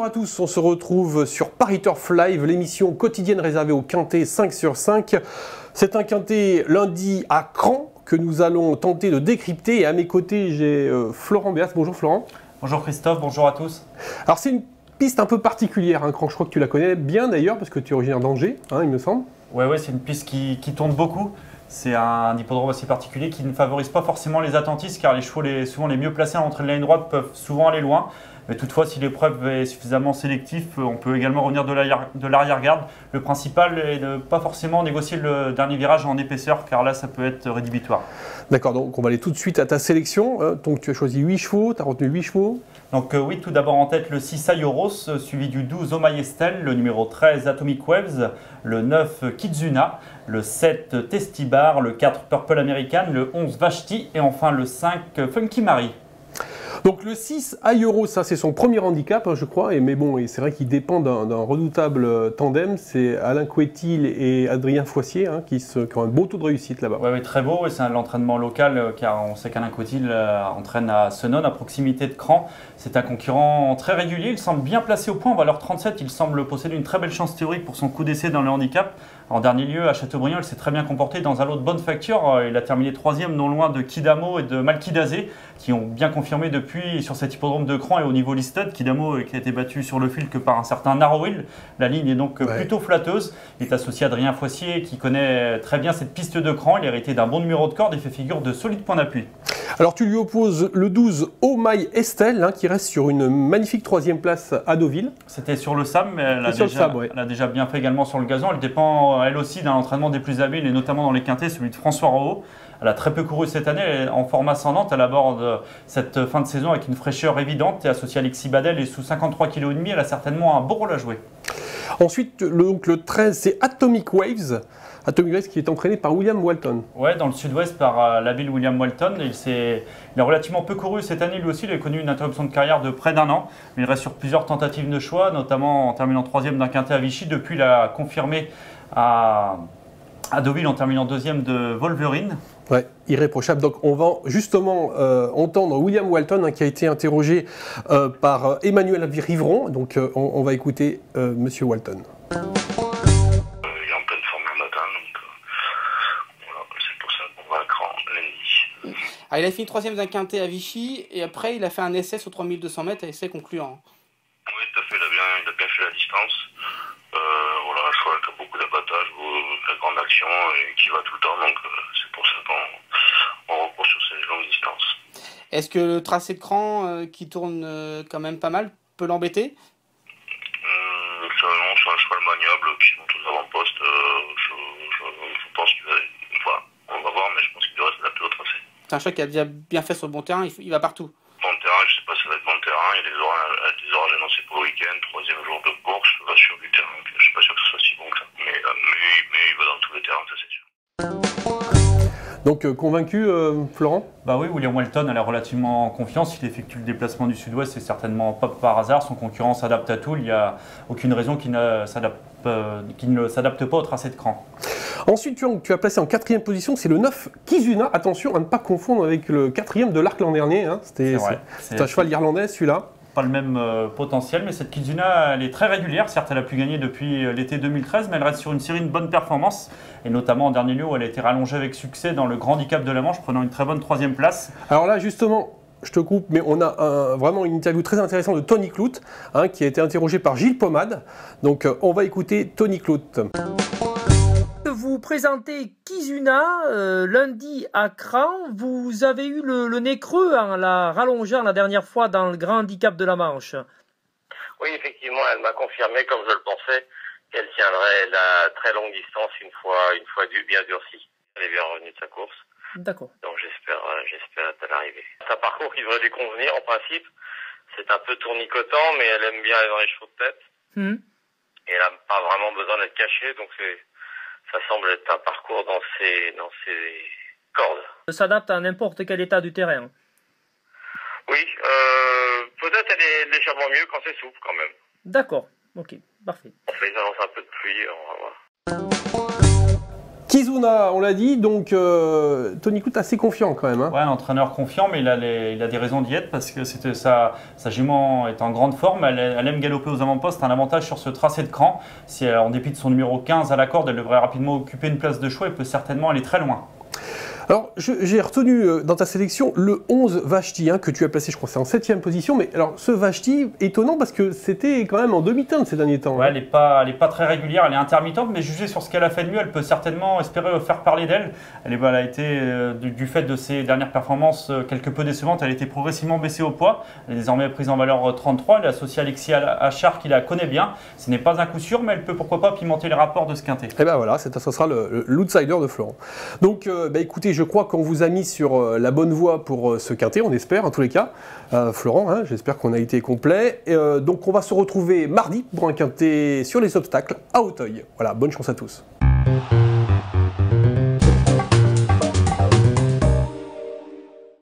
Bonjour à tous, on se retrouve sur Paris Turf Live, l'émission quotidienne réservée au quintet 5 sur 5. C'est un quintet lundi à Cran que nous allons tenter de décrypter. Et à mes côtés, j'ai Florent Béas. Bonjour Florent. Bonjour Christophe, bonjour à tous. Alors c'est une piste un peu particulière, Cran. Je crois que tu la connais bien d'ailleurs, parce que tu es originaire d'Angers, il me semble. Ouais, c'est une piste qui tourne beaucoup. C'est un hippodrome assez particulier qui ne favorise pas forcément les attentistes, car les chevaux souvent les mieux placés à l'entrée de la ligne droite peuvent souvent aller loin. Mais toutefois, si l'épreuve est suffisamment sélective, on peut également revenir de l'arrière-garde. Le principal est de ne pas forcément négocier le dernier virage en épaisseur, car là, ça peut être rédhibitoire. D'accord, donc on va aller tout de suite à ta sélection. Donc tu as choisi 8 chevaux, tu as retenu 8 chevaux. Donc oui, tout d'abord en tête le 6 Ayoros, suivi du 12 Omayestel, le numéro 13 Atomic Waves, le 9 Kizuna, le 7 Testibar, le 4 Purple American, le 11 Vashti et enfin le 5 Funky Marie. Donc le 6 Ayeuro, ça c'est son premier handicap, je crois, mais bon, et c'est vrai qu'il dépend d'un redoutable tandem, c'est Alain Couetil et Adrien Foissier qui ont un beau taux de réussite là-bas. Oui, très beau, et c'est l'entraînement local, car on sait qu'Alain Couetil entraîne à Senon, à proximité de Cran. C'est un concurrent très régulier, il semble bien placé au point, en valeur 37, il semble posséder une très belle chance théorique pour son coup d'essai dans le handicap. En dernier lieu, à Châteaubriand, il s'est très bien comporté dans un lot de bonne facture. Il a terminé 3e non loin de Kidamo et de Malkidazé, qui ont bien confirmé depuis sur cet hippodrome de Cran et au niveau listed. Kidamo qui a été battu sur le fil que par un certain Narrowhill. La ligne est donc plutôt flatteuse. Il est associé à Adrien Foissier, qui connaît très bien cette piste de Cran. Il a hérité d'un bon numéro de corde et fait figure de solides points d'appui. Alors tu lui opposes le 12 Omay Estelle, qui reste sur une magnifique 3e place à Deauville. C'était sur le SAM, mais elle a déjà bien fait également sur le gazon. Elle dépend elle aussi d'un entraînement des plus habiles, et notamment dans les quintets, celui de François Rohaut. Elle a très peu couru cette année, elle est en forme ascendante. Elle aborde cette fin de saison avec une fraîcheur évidente et associée à Alexis Badel et sous 53,5 kg, elle a certainement un beau rôle à jouer. Ensuite, le 13, c'est Atomic Waves. Atomic Waves qui est entraîné par William Walton. Ouais, dans le sud-ouest par l'habile William Walton. Il a relativement peu couru cette année, lui aussi. Il a connu une interruption de carrière de près d'un an. Mais il reste sur plusieurs tentatives de choix, notamment en terminant 3e d'un quintet à Vichy. Depuis, il a confirmé à Deauville en terminant 2e de Wolverine. Ouais, irréprochable. Donc on va justement entendre William Walton qui a été interrogé par Emmanuel Rivron. Donc on va écouter Monsieur Walton. Il est en pleine forme le matin, donc voilà, c'est pour ça qu'on va à Cran lundi. Alors, il a fini 3e d'un quintet à Vichy et après il a fait un essai sur 3200 mètres, un essai concluant. Oui, tout à fait, il a bien fait la distance. Voilà, un cheval qui a beaucoup d'abattage, la grande action et qui va tout le temps, donc c'est pour ça qu'on recourt sur ces longues distances. Est-ce que le tracé de Cran qui tourne quand même pas mal peut l'embêter? Non, c'est un cheval maniable qui monte aux avant-postes. Je pense qu'il va. Enfin, on va voir, mais je pense qu'il devrait s'adapter au tracé. C'est un cheval qui a déjà bien fait sur le bon terrain, il va partout. Bon terrain, je ne sais pas si ça va être bon terrain. Il y a des orages annoncés pour le week-end, 3e jour de course, va sur du terrain. Je ne suis pas sûr que ce soit si bon que ça. Mais il va dans tous les terrains, ça c'est sûr. Donc convaincu, Florent? Bah oui, William Walton a l'air relativement en confiance. Il effectue le déplacement du sud-ouest, c'est certainement pas par hasard. Son concurrent s'adapte à tout. Il n'y a aucune raison qu'il ne s'adapte pas au tracé de Cran. Ensuite, tu as placé en 4e position, c'est le 9 Kizuna. Attention à ne pas confondre avec le 4e de l'Arc l'an dernier. C'est un cheval irlandais, celui-là. Pas le même potentiel, mais cette Kizuna, elle est très régulière. Certes, elle a pu gagner depuis l'été 2013, mais elle reste sur une série de bonnes performances. Et notamment en dernier lieu où elle a été rallongée avec succès dans le Grand Handicap de la Manche, prenant une très bonne 3e place. Alors là, justement, je te coupe, mais on a vraiment une interview très intéressante de Tony Clout, qui a été interrogé par Gilles Pommade. Donc on va écouter Tony Clout. Vous présentez Kizuna lundi à Cran. Vous avez eu le nez creux en la rallongeant la dernière fois dans le Grand Handicap de la Manche. Oui, effectivement, elle m'a confirmé, comme je le pensais, qu'elle tiendrait la très longue distance une fois bien durcie. Elle est bien revenue de sa course. D'accord. Donc j'espère être à l'arrivée. C'est un parcours qui devrait lui convenir en principe. C'est un peu tournicotant, mais elle aime bien aller dans les chevaux de tête. Et elle n'a pas vraiment besoin d'être cachée, donc ça semble être un parcours dans ses cordes. Elle s'adapte à n'importe quel état du terrain. Oui, peut-être elle est légèrement mieux quand c'est souple quand même. D'accord, ok, parfait. On fait une annonce un peu de pluie, on va voir. Kizuna, on l'a dit, donc Tony Coute assez confiant quand même. Hein. Ouais, un entraîneur confiant, mais il a des raisons d'y être parce que sa jument est en grande forme, elle aime galoper aux avant-postes, un avantage sur ce tracé de Cran. Si en dépit de son numéro 15 à la corde, elle devrait rapidement occuper une place de choix et peut certainement aller très loin. Alors, j'ai retenu dans ta sélection le 11 Vashti, hein, que tu as placé, je crois, c'est en 7e position. Mais alors, ce Vashti, étonnant parce que c'était quand même en demi-teinte ces derniers temps. Ouais, hein. elle est pas très régulière, elle est intermittente, mais jugée sur ce qu'elle a fait de mieux, elle peut certainement espérer faire parler d'elle. Elle a été, du fait de ses dernières performances quelque peu décevantes, elle a été progressivement baissée au poids. Elle est désormais prise en valeur 33. Elle est associée à Alexis Achard qui la connaît bien. Ce n'est pas un coup sûr, mais elle peut pourquoi pas pimenter les rapports de ce quintet. Et ben voilà, ce sera l'outsider de Florent. Donc, écoutez, je crois qu'on vous a mis sur la bonne voie pour ce quintet, on espère en tous les cas. Florent, hein, j'espère qu'on a été complet. Donc on va se retrouver mardi pour un quintet sur les obstacles à Auteuil. Voilà, bonne chance à tous.